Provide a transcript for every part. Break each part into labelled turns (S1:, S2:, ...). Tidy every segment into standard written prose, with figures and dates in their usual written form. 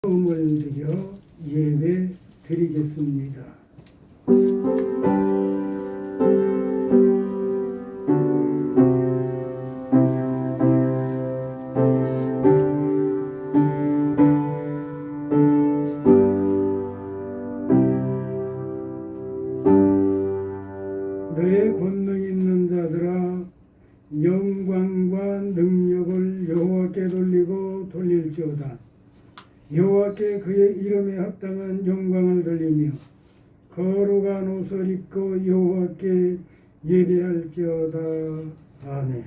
S1: 처음을 드려 예배 드리겠습니다. 너의 권능 있는 자들아, 영광과 능력을 여호와께 돌리고 돌릴지어다. 여호와께 그의 이름에 합당한 영광을 돌리며 거룩한 옷을 입고 여호와께 예배할지어다. 아멘.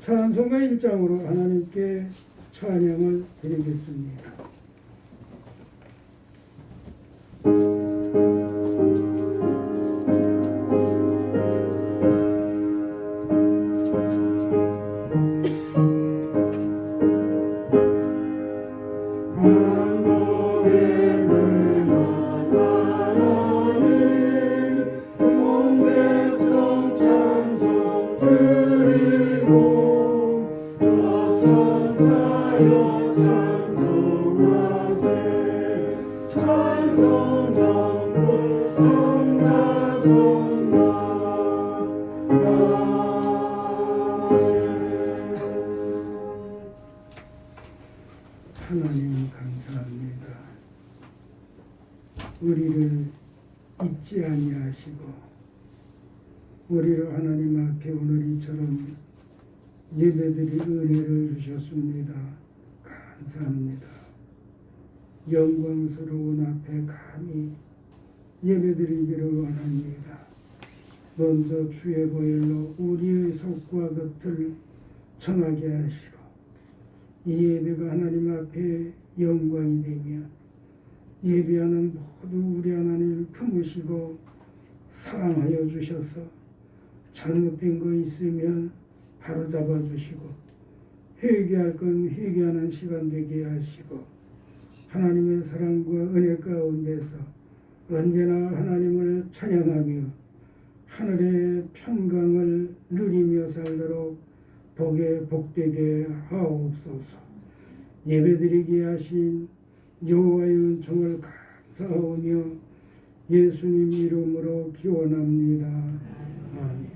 S1: 찬송가 1장으로 하나님께 찬양을 드리겠습니다. 하나님 감사합니다. 우리를 잊지 아니하시고 우리를 하나님 앞에 오늘 이처럼 예배드릴 은혜를 주셨습니다. 감사합니다. 영광스러운 앞에 감히 예배드리기를 원합니다. 먼저 주의 보혈로 우리의 속과 겉을 정하게 하시고 이 예배가 하나님 앞에 영광이 되며 예배하는 모두 우리 하나님 품으시고 사랑하여 주셔서 잘못된 거 있으면 바로 잡아주시고 회개할 건 회개하는 시간 되게 하시고 하나님의 사랑과 은혜 가운데서 언제나 하나님을 찬양하며 하늘의 평강을 누리며 살도록 복되게 하옵소서. 예배드리게 하신 여호와의 은총을 감사하며 예수님 이름으로 기원합니다. 아멘.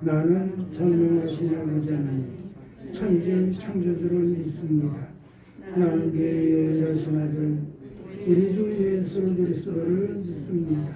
S1: 나는 전능하신 아버지 하나님 천지 창조주를 믿습니다. 나는 그의 유일하신 아들 우리 주 예수 그리스도를 믿습니다.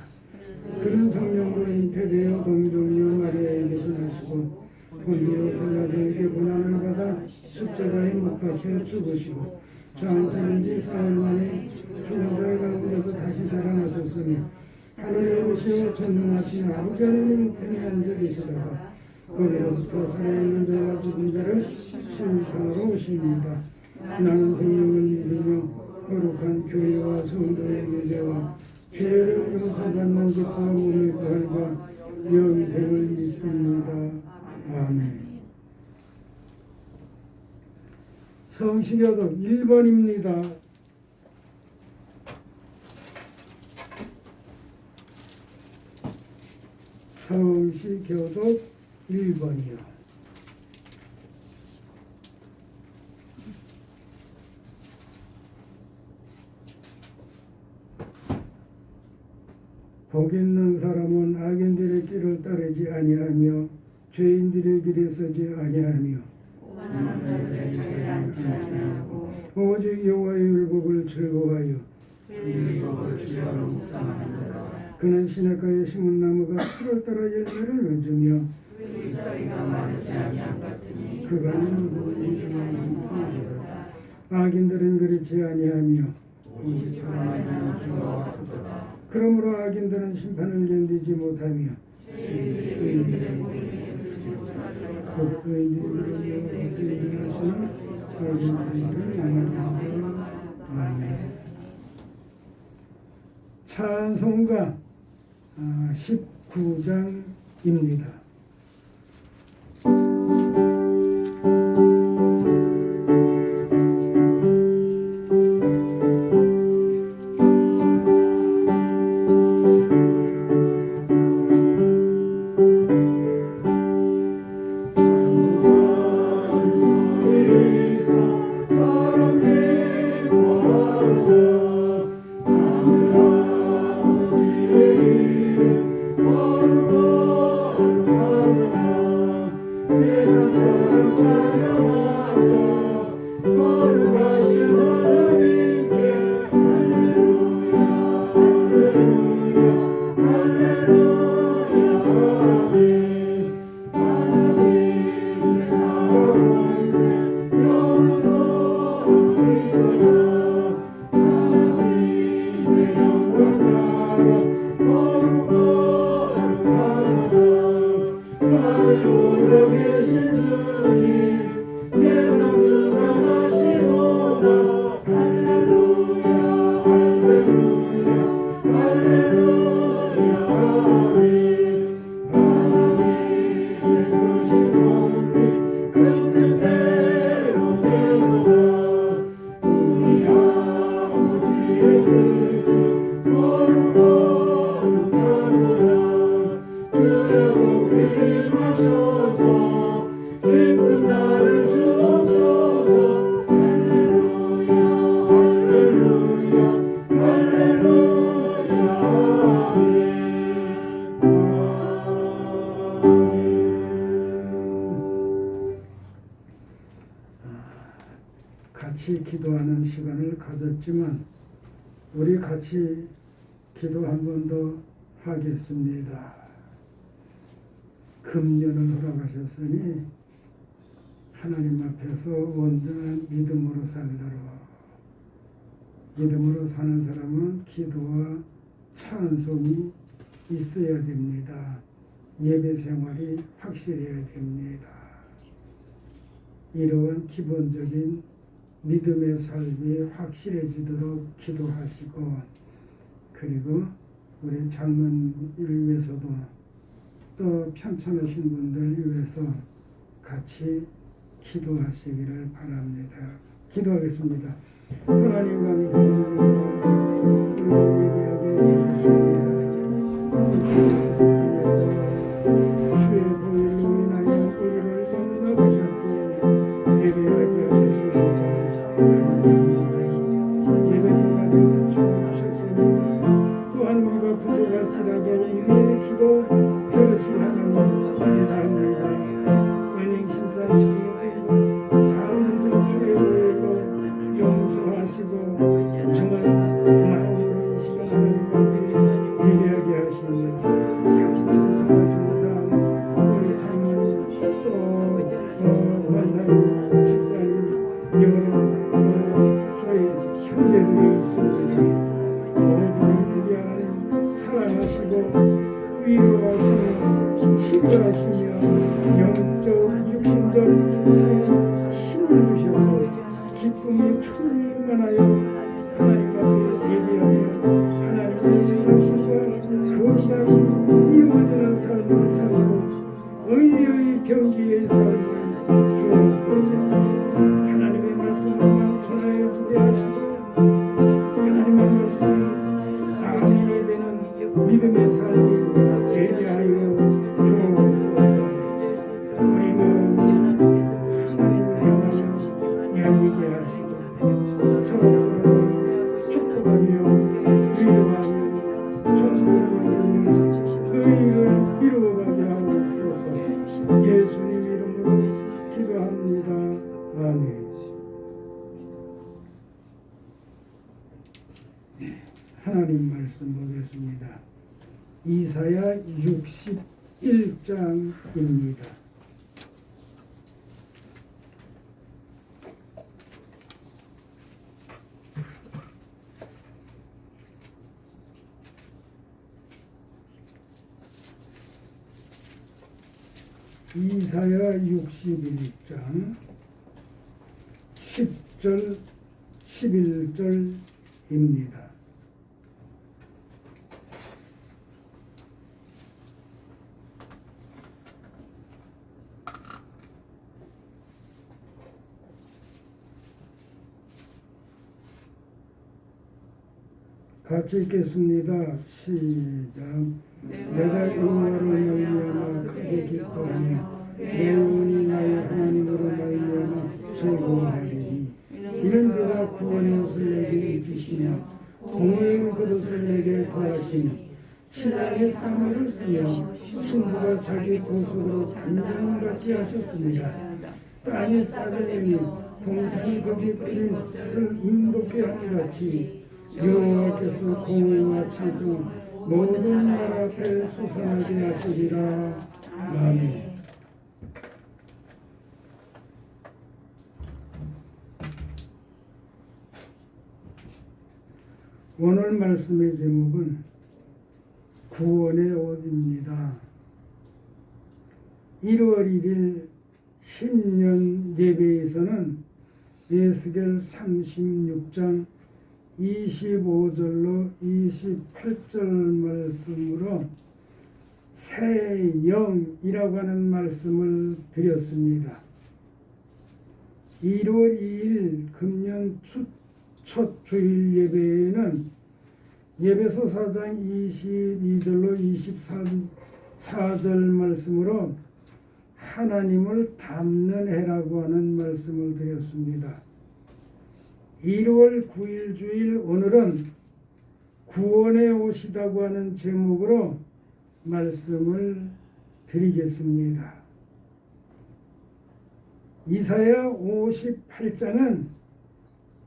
S1: 그는 성령으로 잉태되어 동정녀 마리아에게서 나시고 본디오 빌라도에게 고난을 받아 십자가에 못 박혀 죽으시고 장사된 지 4일 만에 죽은 자 가운데서 다시 살아나셨으며 하늘에 오시어 전능하신 아버지 하나님 우편에 앉아 계시다가 거기로부터 살아있는 자와 죽은 자를 심판하러 오십니다. 나는 생명을 믿으며 거룩한 교회와 성도의 교제와 죄를 용서받는 것과 몸의 부활과 영생을 믿습니다. 아멘. 성시교독 1번입니다. 성시교독 1번이요. 복 있는 사람은 악인들의 길을 따르지 아니하며 죄인들의 길에 서지 아니하며 오직 여호와의 율법을 즐거워하여 그는 시냇가에 심은 나무가 풀을 따라 열매를 맺으며 그간의 모든 일이 다 형통하리로다. 악인들은 그렇지 아니하며 오직 하나님의 기와 같도다. 그러므로 악인들은 심판을 견디지 못하며 의인들의 의인들이 여호와께서 인정하시니 악인들의 일을 망하리로다. 아멘. 찬송가 19장입니다.
S2: 사랑해
S1: 기도하는 시간을 가졌지만 우리 같이 기도 한 번 더 하겠습니다. 금년을 허락하셨으니 하나님 앞에서 온전한 믿음으로 살도록. 믿음으로 사는 사람은 기도와 찬송이 있어야 됩니다. 예배 생활이 확실해야 됩니다. 이러한 기본적인 믿음의 삶이 확실해지도록 기도하시고, 그리고 우리 장로님을 위해서도 또 편찮으신 분들 위해서 같이 기도하시기를 바랍니다. 기도하겠습니다. 하나님 감사합니다. 우리를 예배하게 해주셨습니다. 주의 보혈로 인하여 우리를 건너가셨고 예배하게 하셨습니다. 감사합니다. 예배자가 되는 종을 주셨으니 또한 우리가 부족할지라도 우리의 기도 들으신 하나님 감사합니다. 은행 심사 참여되고 다음은 주의 보혈로 용서하시고 정한 마음으로 이 시간 하나님 앞에 예배하게 하시며 같이 참석하지 못한 우리 장로님 또 권사님, 집사님 여러 저희 형제들이 있습니다. 모두를 우리 하나님 사랑하시고 위로하시며 치료하시며 영적 육신적 새 힘을 주셔서 기쁨이 충만하여 하나님 앞에 예배하며 하나님의 선하심과 거룩함이 이루어지는 삶을 살고 의의 경기의 삶을 주옵소서. 하나님의 말씀으로만 전하여지게 하시고 하나님의 말씀이 아멘이 되는 믿음의 삶이 되게 하여 주옵소서. 우리 마음이 하나님을 향하여 열리게 하시고 서로서로 축복하며 위로하며 전도하며 의의를 이루어가게 하옵소서. 예수님 이름으로 기도합니다. 아멘. 하나님 말씀 보겠습니다. 이사야 61장입니다. 이사야 61장 10절 11절입니다. 같이 읽겠습니다. 시작. 내가 여호와를 말미암아 크게 기뻐하며 내 영혼이 나의 하나님으로 말미암아 즐거워하리니 이는 그가 구원의 옷을 내게 입히시며 공의의 겉옷을 내게 더하시니 신랑의 사마를 쓰며 신부가 자기 보석으로 단장받게 하셨습니다. 땅에 싹을 내며 동산이 거기 뿌린 것을 음돋게 함같이 여호와께서 공의와 찬송을 모든 나라 앞에 솟아나게 하시리라. 아멘. 오늘 말씀의 제목은 구원의 옷입니다. 1월 1일 신년 예배에서는 에스겔 36장 25절로 28절 말씀으로 새 영이라고 하는 말씀을 드렸습니다. 1월 2일 금년 첫 주일 예배에는 예배소 4장 22절로 24절 말씀으로 하나님을 닮는 해라고 하는 말씀을 드렸습니다. 1월 9일 주일 오늘은 구원의 옷이라고 하는 제목으로 말씀을 드리겠습니다. 이사야 58장은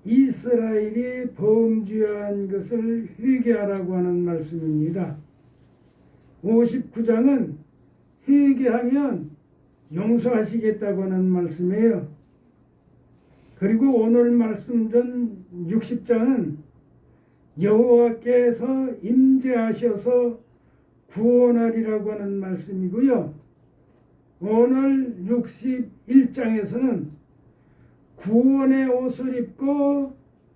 S1: 이스라엘이 범죄한 것을 회개하라고 하는 말씀입니다. 59장은 회개하면 용서하시겠다고 하는 말씀이에요. 그리고 오늘 말씀 전 60장은 여호와께서 임재하셔서 구원하리라고 하는 말씀이고요. 오늘 61장에서는 구원의 옷을 입고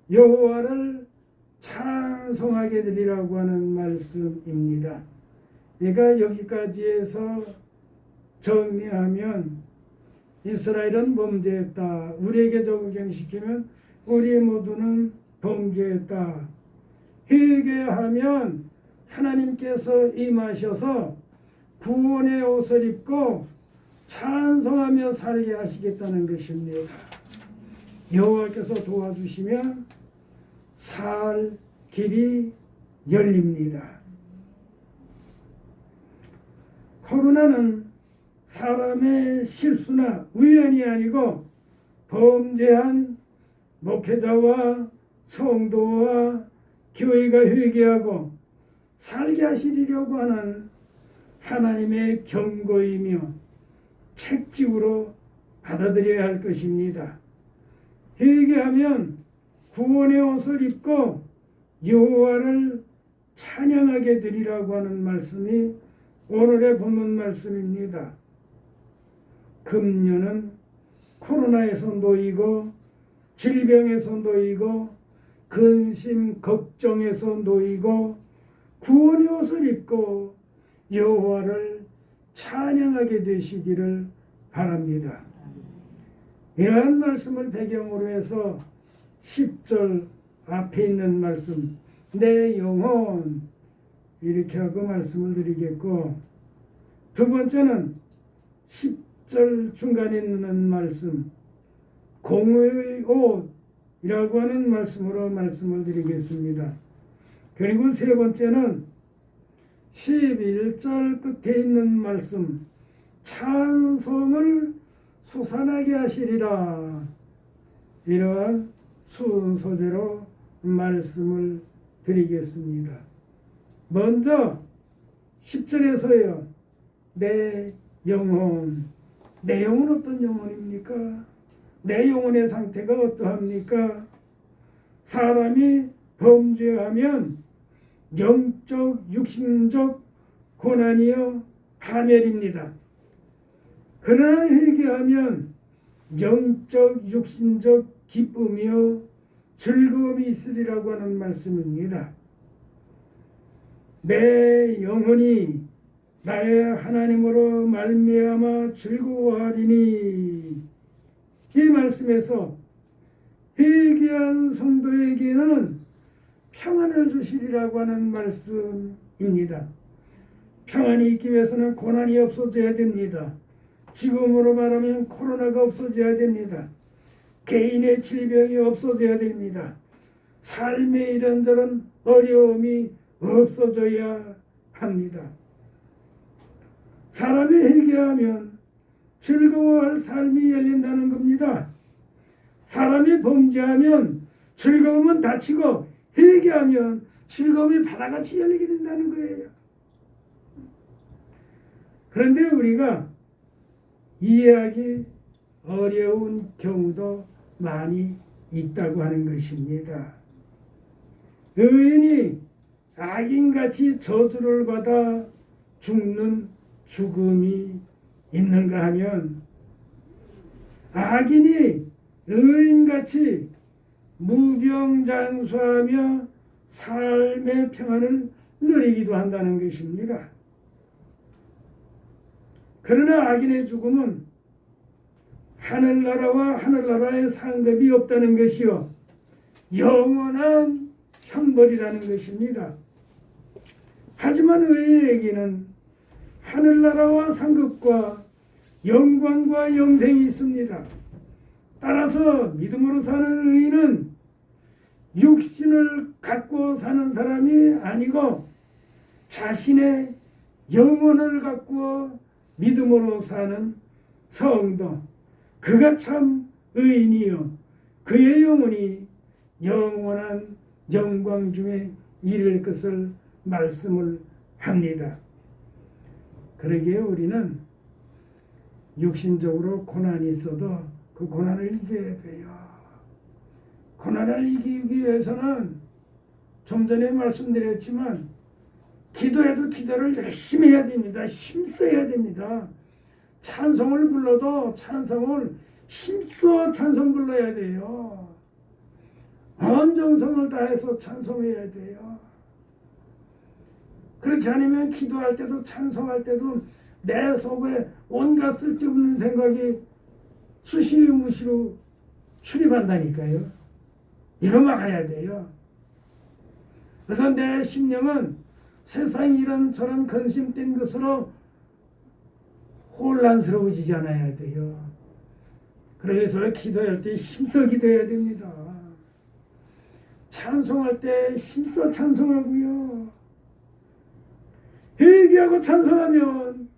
S1: 여호와를 찬송하게 되리라고 하는 말씀입니다. 얘가 여기까지 해서 정리하면 이스라엘은 범죄했다. 우리에게 적용시키면 우리 모두는 범죄했다. 회개하면 하나님께서 임하셔서 구원의 옷을 입고 찬송하며 살게 하시겠다는 것입니다. 여호와께서 도와주시면 살 길이 열립니다. 코로나는 사람의 실수나 우연이 아니고 범죄한 목회자와 성도와 교회가 회개하고 살게 하시려고 하는 하나님의 경고이며 책찍으로 받아들여야 할 것입니다. 회개하면 구원의 옷을 입고 여호와를 찬양하게 되리라고 하는 말씀이 오늘의 본문 말씀입니다. 금년은 코로나에서 놓이고 질병에서 놓이고 근심 걱정에서 놓이고 구원의 옷을 입고 여호와를 찬양하게 되시기를 바랍니다. 이러한 말씀을 배경으로 해서 10절 앞에 있는 말씀 내 영혼 이렇게 하고 말씀을 드리겠고, 두 번째는 10절 중간에 있는 말씀 공의 옷이라고 하는 말씀으로 말씀을 드리겠습니다. 그리고 세 번째는 11절 끝에 있는 말씀 찬송을 솟아나게 하시리라. 이러한 순서대로 말씀을 드리겠습니다. 먼저 10절에서요. 내 영혼. 내 영혼 어떤 영혼입니까? 내 영혼의 상태가 어떠합니까? 사람이 범죄하면 영적, 육신적 고난이요 파멸입니다. 그러나 회개하면 영적, 육신적 기쁨이요 즐거움이 있으리라고 하는 말씀입니다. 내 영혼이 나의 하나님으로 말미암아 즐거워하리니, 이 말씀에서 회개한 성도에게는 평안을 주시리라고 하는 말씀입니다. 평안이 있기 위해서는 고난이 없어져야 됩니다. 지금으로 말하면 코로나가 없어져야 됩니다. 개인의 질병이 없어져야 됩니다. 삶의 이런저런 어려움이 없어져야 합니다. 사람이 회개하면 즐거워할 삶이 열린다는 겁니다. 사람이 범죄하면 즐거움은 닫히고 회개하면 즐거움이 바다같이 열리게 된다는 거예요. 그런데 우리가 이해하기 어려운 경우도 많이 있다고 하는 것입니다. 의인이 악인같이 저주를 받아 죽는 죽음이 있는가 하면, 악인이 의인같이 무병장수하며 삶의 평안을 누리기도 한다는 것입니다. 그러나 악인의 죽음은 하늘나라와 하늘나라의 상급이 없다는 것이요 영원한 형벌이라는 것입니다. 하지만 의인에게는 하늘나라와 상급과 영광과 영생이 있습니다. 따라서 믿음으로 사는 의인은 육신을 갖고 사는 사람이 아니고 자신의 영혼을 갖고 믿음으로 사는 성도, 그가 참 의인이요 그의 영혼이 영원한 영광 중에 이를 것을 말씀을 합니다. 그러기에 우리는 육신적으로 고난이 있어도 그 고난을 이겨야 돼요. 고난을 이기기 위해서는 좀 전에 말씀드렸지만 기도해도 기도를 열심히 해야 됩니다. 힘써야 됩니다. 찬송을 불러도 찬송을 힘써 찬송 불러야 돼요. 온 정성을 다해서 찬송해야 돼요. 그렇지 않으면 기도할 때도 찬송할 때도 내 속에 온갖 쓸데없는 생각이 수시무시로 출입한다니까요. 이거 막아야 돼요. 그래서 내 심령은 세상 이런저런 근심된 것으로 혼란스러워지지 않아야 돼요. 그래서 기도할 때 힘써 기도해야 됩니다. 찬송할 때 힘써 찬송하고요. 회개하고 찬송하면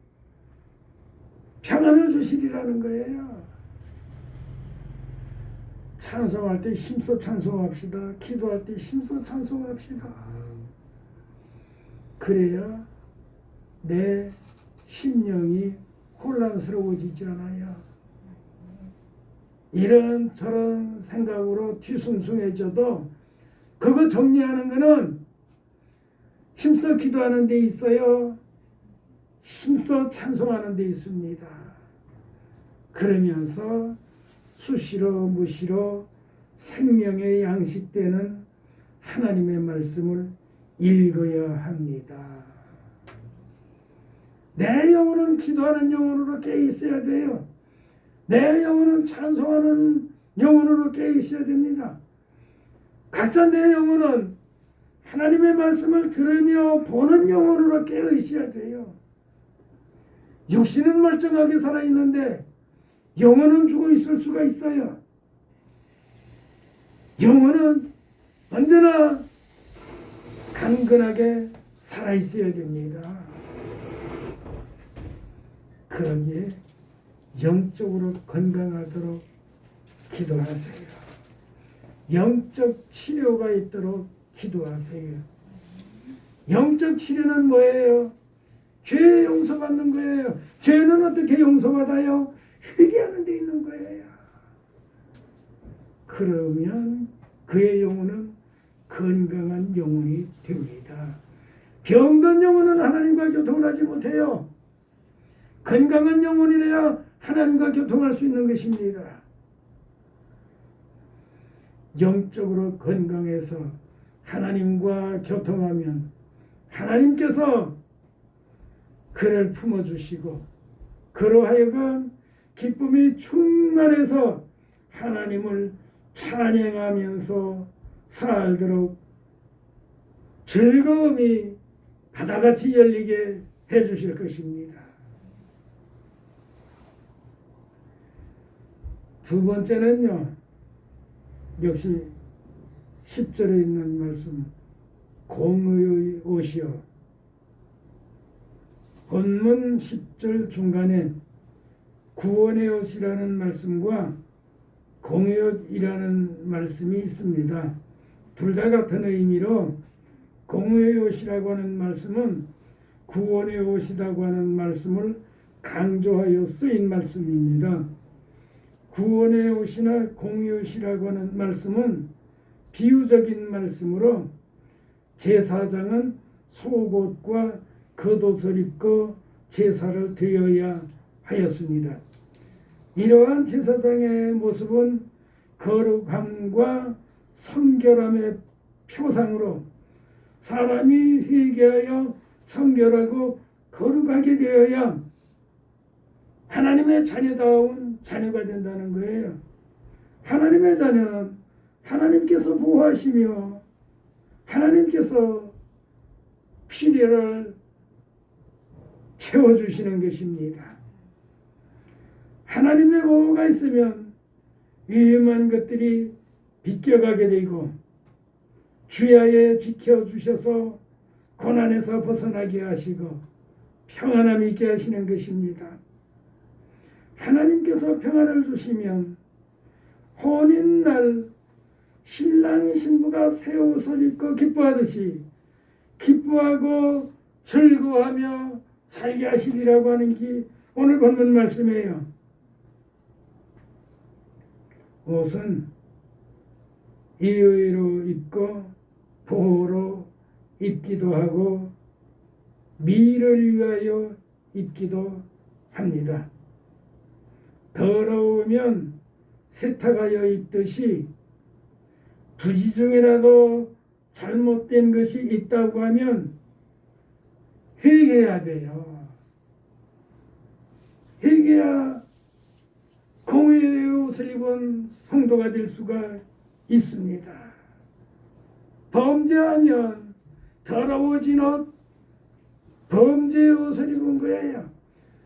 S1: 평안을 주시리라는 거예요. 찬송할 때 힘써 찬송합시다. 기도할 때 힘써 찬송합시다. 그래야 내 심령이 혼란스러워지지 않아요. 이런 저런 생각으로 뒤숭숭해져도 그거 정리하는 거는 힘써 기도하는 데 있어요. 힘써 찬송하는 데 있습니다. 그러면서 수시로 무시로 생명의 양식되는 하나님의 말씀을 읽어야 합니다. 내 영혼은 기도하는 영혼으로 깨어 있어야 돼요. 내 영혼은 찬송하는 영혼으로 깨어 있어야 됩니다. 각자 내 영혼은 하나님의 말씀을 들으며 보는 영혼으로 깨어 있어야 돼요. 육신은 멀쩡하게 살아있는데 영혼은 죽어 있을 수가 있어요. 영혼은 언제나 강건하게 살아있어야 됩니다. 그러기에 영적으로 건강하도록 기도하세요. 영적 치료가 있도록 기도하세요. 영적 치료는 뭐예요? 죄 용서받는 거예요. 죄는 어떻게 용서받아요? 회개하는 데 있는 거예요. 그러면 그의 영혼은 건강한 영혼이 됩니다. 병든 영혼은 하나님과 교통을 하지 못해요. 건강한 영혼이래야 하나님과 교통할 수 있는 것입니다. 영적으로 건강해서 하나님과 교통하면 하나님께서 그를 품어주시고 그로 하여금 기쁨이 충만해서 하나님을 찬양하면서 살도록 즐거움이 바다같이 열리게 해주실 것입니다. 두 번째는요, 역시 10절에 있는 말씀, 공의의 옷이요. 본문 10절 중간에 구원의 옷이라는 말씀과 공의의 옷이라는 말씀이 있습니다. 둘 다 같은 의미로 공의의 옷이라고 하는 말씀은 구원의 옷이라고 하는 말씀을 강조하여 쓰인 말씀입니다. 구원의 옷이나 공의의 옷이라고 하는 말씀은 비유적인 말씀으로 제사장은 속옷과 겉옷을 입고 제사를 드려야 하였습니다. 이러한 제사장의 모습은 거룩함과 성결함의 표상으로 사람이 회개하여 성결하고 거룩하게 되어야 하나님의 자녀다운 자녀가 된다는 거예요. 하나님의 자녀는 하나님께서 보호하시며 하나님께서 필요를 채워주시는 것입니다. 하나님의 보호가 있으면 위험한 것들이 비껴가게 되고 주야에 지켜주셔서 고난에서 벗어나게 하시고 평안함 있게 하시는 것입니다. 하나님께서 평안을 주시면 혼인날 신랑 신부가 새 옷을 입고 기뻐하듯이 기뻐하고 즐거워하며 살게 하시리라고 하는 게 오늘 본문 말씀이에요. 옷은 예의로 입고 보호로 입기도 하고 미를 위하여 입기도 합니다. 더러우면 세탁하여 입듯이 부지 중이라도 잘못된 것이 있다고 하면 회개해야 돼요. 회개해야 공의의 옷을 입은 성도가 될 수가 있습니다. 범죄하면 더러워진 옷, 범죄의 옷을 입은 거예요.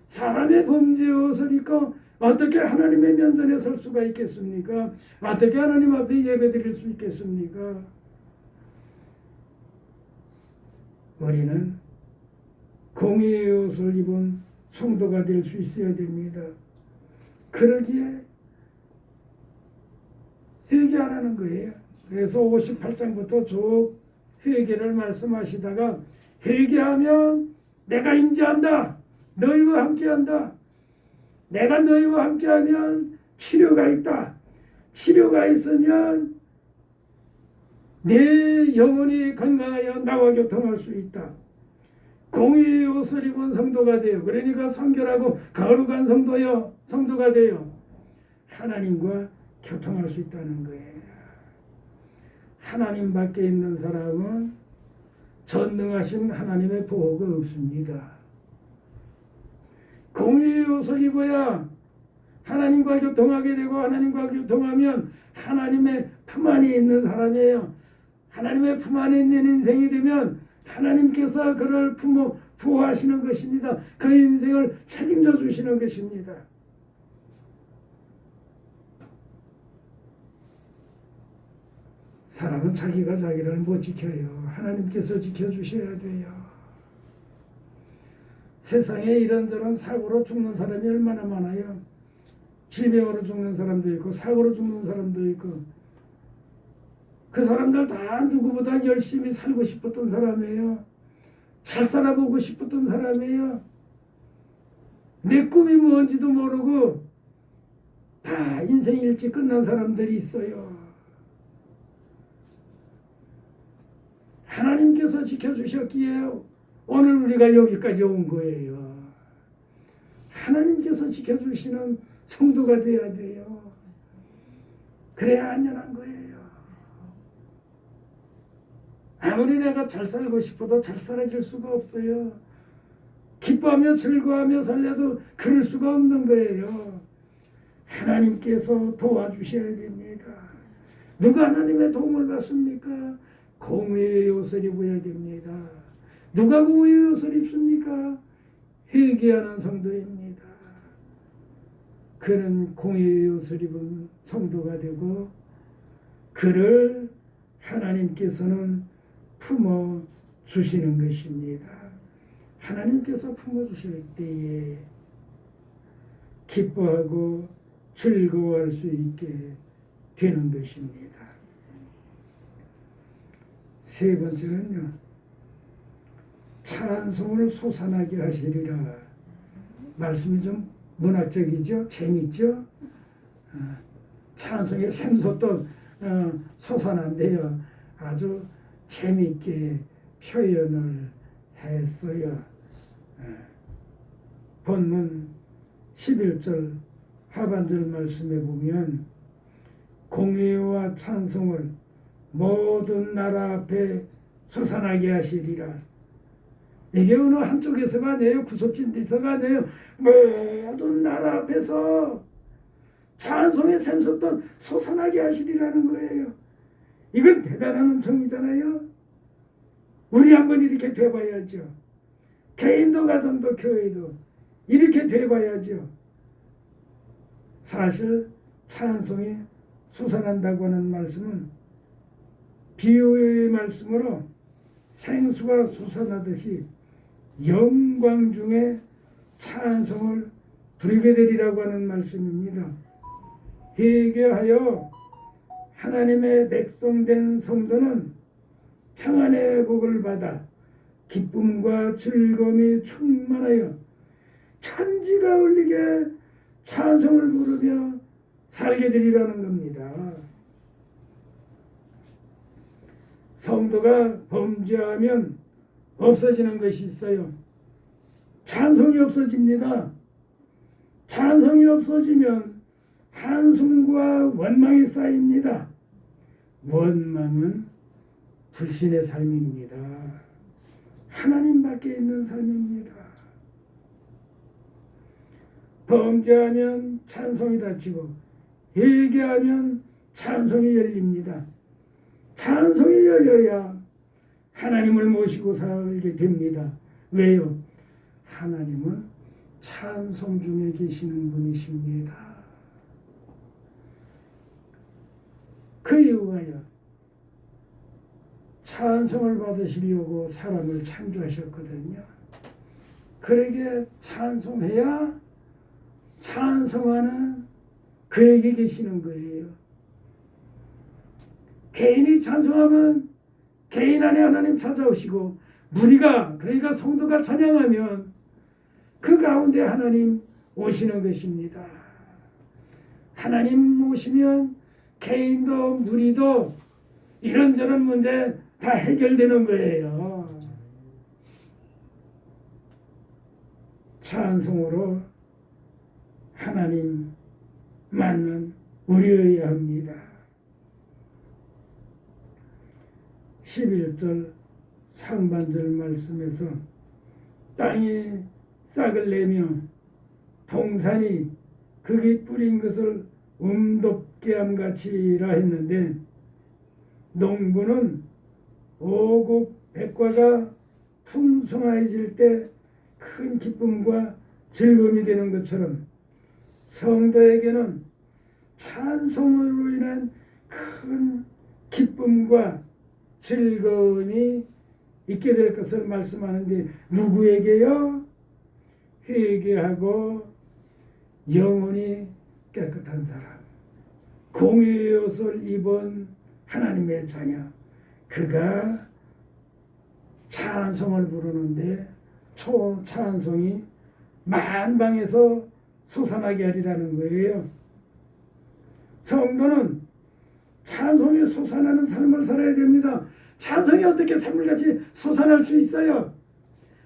S1: 사람의 범죄의 옷을 입고 어떻게 하나님의 면전에 설 수가 있겠습니까? 어떻게 하나님 앞에 예배드릴 수 있겠습니까? 우리는 공의의 옷을 입은 성도가 될 수 있어야 됩니다. 그러기에 회개 안 하는 거예요. 그래서 58장부터 쭉 회개를 말씀하시다가 회개하면 내가 인자한다. 너희와 함께한다. 내가 너희와 함께하면 치료가 있다. 치료가 있으면 내 영혼이 건강하여 나와 교통할 수 있다. 공의의 옷을 입은 성도가 되어, 그러니까 성결하고 거룩한 성도가 되어 하나님과 교통할 수 있다는 거예요. 하나님 밖에 있는 사람은 전능하신 하나님의 보호가 없습니다. 공의의 옷을 입어야 하나님과 교통하게 되고, 하나님과 교통하면 하나님의 품 안에 있는 사람이에요. 하나님의 품 안에 있는 인생이 되면 하나님께서 그를 보호하시는 것입니다. 그 인생을 책임져 주시는 것입니다. 사람은 자기가 자기를 못 지켜요. 하나님께서 지켜주셔야 돼요. 세상에 이런저런 사고로 죽는 사람이 얼마나 많아요. 질병으로 죽는 사람도 있고 사고로 죽는 사람도 있고, 그 사람들 다 누구보다 열심히 살고 싶었던 사람이에요. 잘 살아보고 싶었던 사람이에요. 내 꿈이 뭔지도 모르고 다 인생 일찍 끝난 사람들이 있어요. 하나님께서 지켜주셨기에 오늘 우리가 여기까지 온 거예요. 하나님께서 지켜주시는 성도가 돼야 돼요. 그래야 안전한 거예요. 아무리 내가 잘 살고 싶어도 잘 살아질 수가 없어요. 기뻐하며 즐거워하며 살려도 그럴 수가 없는 거예요. 하나님께서 도와주셔야 됩니다. 누가 하나님의 도움을 받습니까? 공의의 옷을 입어야 됩니다. 누가 공의의 옷을 입습니까? 회개하는 성도입니다. 그는 공의의 옷을 입은 성도가 되고, 그를 하나님께서는 품어 주시는 것입니다. 하나님께서 품어 주실 때에 기뻐하고 즐거워할 수 있게 되는 것입니다. 세 번째는요, 찬송을 솟아나게 하시리라. 말씀이 좀 문학적이죠? 재밌죠? 찬송의 샘솟던 솟아난데요, 아주 재밌게 표현을 했어요. 본문 11절 하반절 말씀에 보면 공의와 찬송을 모든 나라 앞에 솟아나게 하시리라. 이게 어느 한쪽에서가 아니에요. 구석진 데서가 아니에요. 모든 나라 앞에서 찬송의 샘솟던 솟아나게 하시리라는 거예요. 이건 대단한 은총이잖아요. 우리 한번 이렇게 돼봐야죠. 개인도 가정도 교회도 이렇게 돼봐야죠. 사실 찬송이 솟아난다고 하는 말씀은 비유의 말씀으로 생수가 솟아나듯이 영광 중에 찬송을 부르게 되리라고 하는 말씀입니다. 회개하여 하나님의 백성된 성도는 평안의 복을 받아 기쁨과 즐거움이 충만하여 천지가 울리게 찬송을 부르며 살게 되리라는 겁니다. 성도가 범죄하면 없어지는 것이 있어요. 찬송이 없어집니다. 찬송이 없어지면 한숨과 원망이 쌓입니다. 원망은 불신의 삶입니다. 하나님 밖에 있는 삶입니다. 범죄하면 찬송이 닫히고 회개하면 찬송이 열립니다. 찬송이 열려야 하나님을 모시고 살게 됩니다. 왜요? 하나님은 찬송 중에 계시는 분이십니다. 그 이유가요, 찬송을 받으시려고 사람을 창조하셨거든요. 그러게 찬송해야 찬송하는 그에게 계시는 거예요. 개인이 찬송하면 개인 안에 하나님 찾아오시고, 무리가, 그러니까 성도가 찬양하면 그 가운데 하나님 오시는 것입니다. 하나님 오시면 개인도 무리도 이런저런 문제 다 해결되는 거예요. 찬송으로 하나님만은 우려해야 합니다. 11절 상반절 말씀에서 땅이 싹을 내며 동산이 극이 뿌린 것을 돋게 함같이라 했는데, 농부는 오곡 백과가 풍성해질 때 큰 기쁨과 즐거움이 되는 것처럼 성도에게는 찬송으로 인한 큰 기쁨과 즐거움이 있게 될 것을 말씀하는데, 누구에게요? 회개하고 영혼이 깨끗한 사람, 공의의 옷을 입은 하나님의 자녀, 그가 찬송을 부르는데 찬송이 만방에서 솟아나게 하리라는 거예요. 성도는 찬송이 솟아나는 삶을 살아야 됩니다. 찬송이 어떻게 샘물같이 솟아날 수 있어요?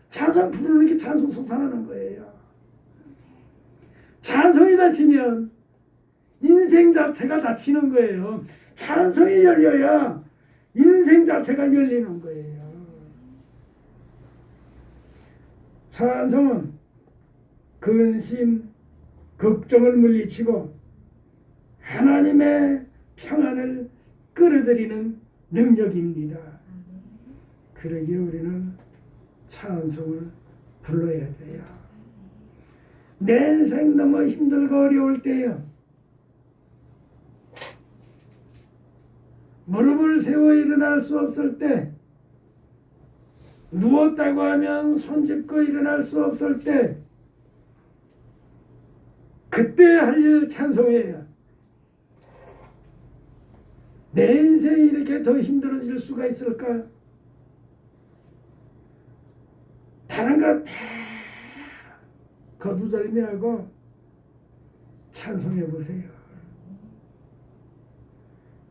S1: 찬송 부르는 게 찬송 솟아나는 거예요. 찬송이 닫히면 인생 자체가 닫히는 거예요. 찬송이 열려야 인생 자체가 열리는 거예요. 찬송은 근심, 걱정을 물리치고 하나님의 평안을 끌어들이는 능력입니다. 그러기에 우리는 찬송을 불러야 돼요. 내 인생 너무 힘들고 어려울 때요, 무릎을 세워 일어날 수 없을 때, 누웠다고 하면 손짓고 일어날 수 없을 때, 그때 할 일 찬송이에요. 내 인생이 이렇게 더 힘들어질 수가 있을까? 다른 거 다 거두절미하고 찬송해 보세요.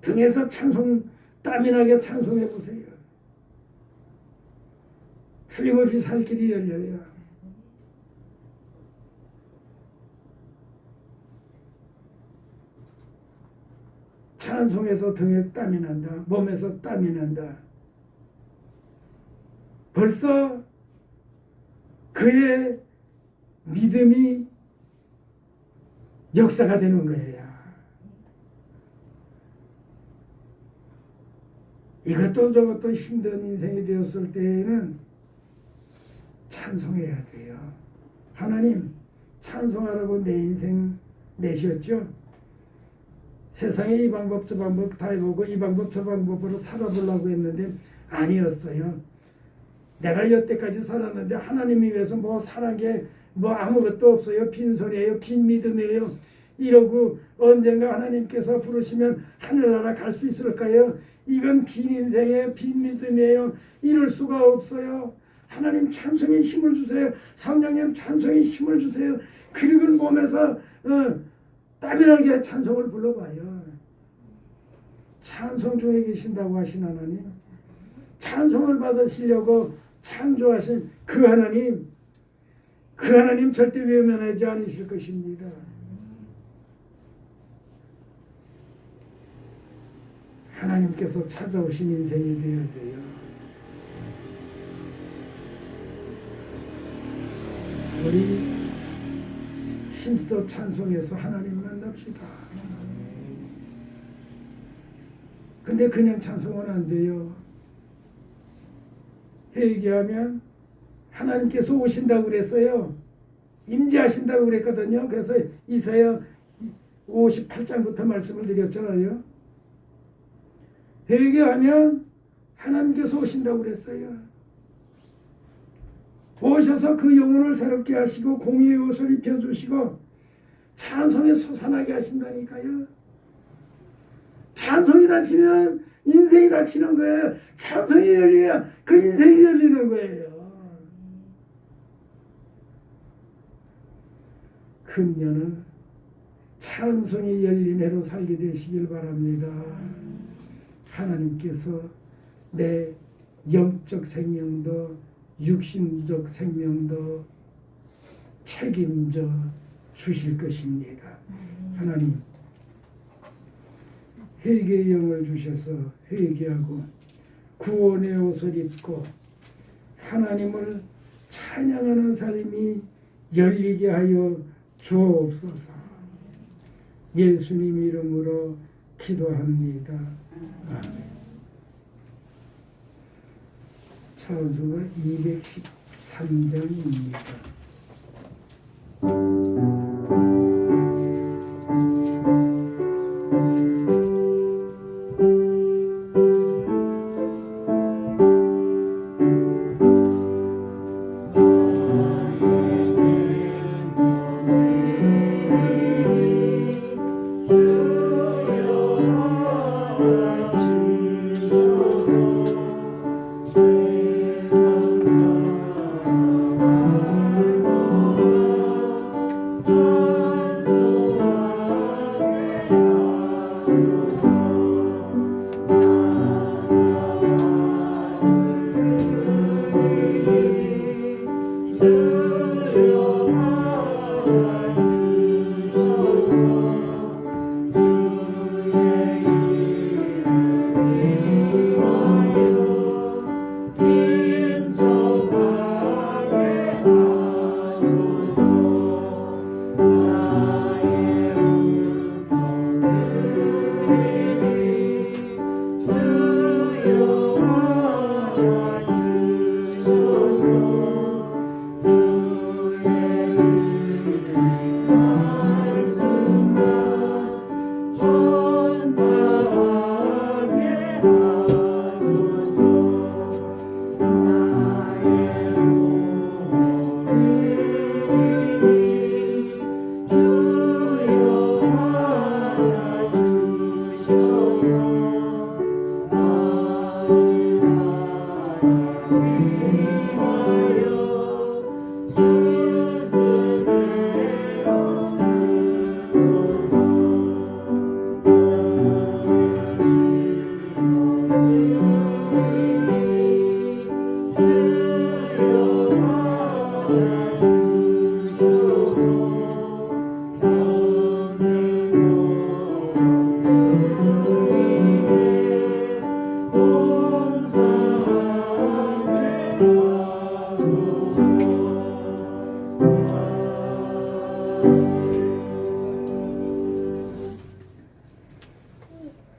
S1: 등에서 찬송, 땀이 나게 찬송해 보세요. 틀림없이 살 길이 열려요. 찬송에서 등에 땀이 난다. 몸에서 땀이 난다. 벌써 그의 믿음이 역사가 되는 거예요. 이것도 저것도 힘든 인생이 되었을 때에는 찬송해야 돼요. 하나님, 찬송하라고 내 인생 내셨죠? 세상에 이 방법 저 방법 다 해보고 이 방법 저 방법으로 살아보려고 했는데 아니었어요. 내가 여태까지 살았는데 하나님이 위해서 뭐 살은 게 뭐 아무것도 없어요. 빈손이에요. 빈 믿음이에요. 이러고 언젠가 하나님께서 부르시면 하늘나라 갈 수 있을까요? 이건 빈 인생이에요. 빈 믿음이에요. 이럴 수가 없어요. 하나님 찬송에 힘을 주세요. 성령님 찬송에 힘을 주세요. 그리고 몸에서 따분하게 찬송을 불러봐요. 찬송 중에 계신다고 하신 하나님, 찬송을 받으시려고 창조하신 그 하나님 절대 외면하지 않으실 것입니다. 하나님께서 찾아오신 인생이 되어야 돼요. 우리 힘써 찬송해서 하나님 만납시다. 근데 그냥 찬송은 안 돼요. 회개하면 하나님께서 오신다고 그랬어요. 임재하신다고 그랬거든요. 그래서 이사야 58장부터 말씀을 드렸잖아요. 회개하면 하나님께서 오신다고 그랬어요. 오셔서 그 영혼을 새롭게 하시고 공의의 옷을 입혀주시고 찬송에 솟아나게 하신다니까요. 찬송이 닫히면 인생이 닫히는 거예요. 찬송이 열려야 그 인생이 열리는 거예요. 금년은 찬송이 열린 해로 살게 되시길 바랍니다. 하나님께서 내 영적 생명도 육신적 생명도 책임져 주실 것입니다. 하나님, 회개의 영을 주셔서 회개하고 구원의 옷을 입고 하나님을 찬양하는 삶이 열리게 하여 주옵소서. 예수님 이름으로 기도합니다. 아멘. 찬송가 213장입니다.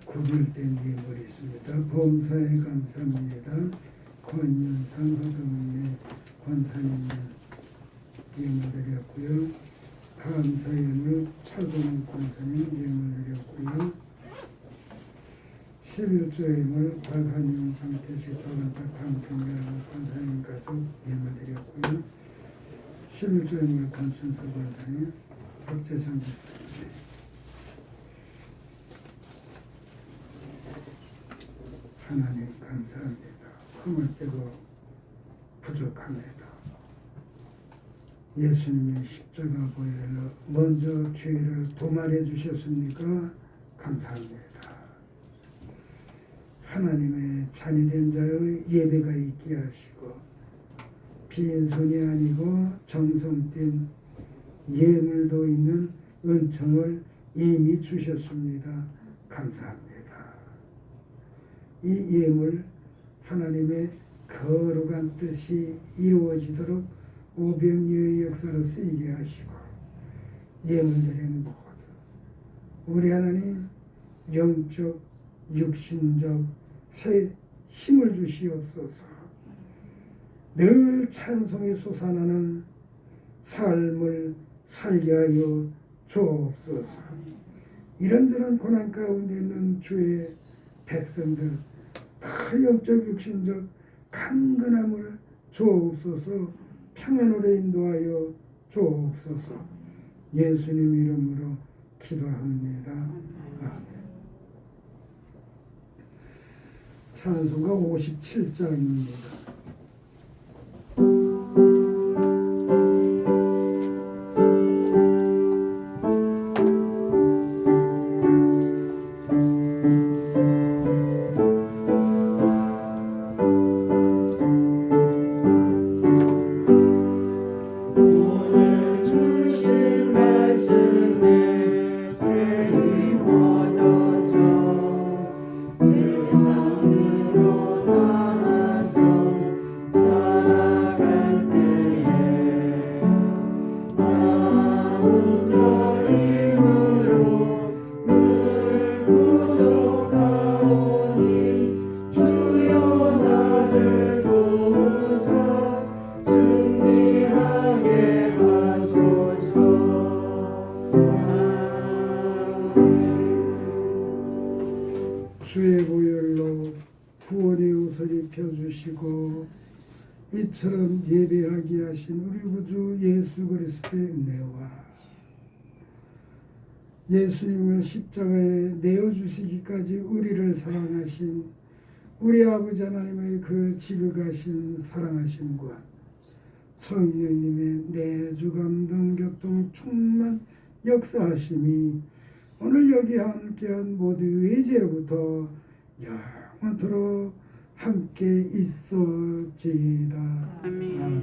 S1: 구별된 예물이 있습니다. 범사에 감사합니다. 권윤상 허정의 권사님 예물 드렸고요. 감사 예물 차종 권사님 예물 드렸고요. 11조 예물 박한용 상태식 박한탁 강평경 권사님 가족 예물 드렸고요. 11조 예물 권순서 권사님 박재상 하나님 감사합니다. 품을 때도 부족합니다. 예수님의 십자가 보혈로 먼저 죄를 도말해 주셨습니까? 감사합니다. 하나님의 자녀된 자의 예배가 있게 하시고 빈손이 아니고 정성된 예물도 있는 은총을 이미 주셨습니다. 감사합니다. 이 예물 하나님의 거룩한 뜻이 이루어지도록 오병이의 역사로 쓰이게 하시고 예물드린 모두 우리 하나님 영적 육신적 새 힘을 주시옵소서. 늘 찬송이 솟아나는 삶을 살게 하여 주옵소서. 이런저런 고난 가운데 있는 주의 백성들 다 영적 육신적 강건함을 주옵소서. 평안으로 인도하여 주옵소서. 예수님 이름으로 기도합니다. 아멘. 찬송가 57장입니다. 주의 보혈로 구원의 옷을 입혀주시고 이처럼 예배하게 하신 우리 구주 예수 그리스도의 은혜와 예수님을 십자가에 내어주시기까지 우리를 사랑하신 우리 아버지 하나님의 그 지극하신 사랑하심과 성령님의 내주 감동 격동 충만 역사하심이 오늘 여기 함께한 모두의 죄로부터 영원토록 함께 있어지이다. 아멘.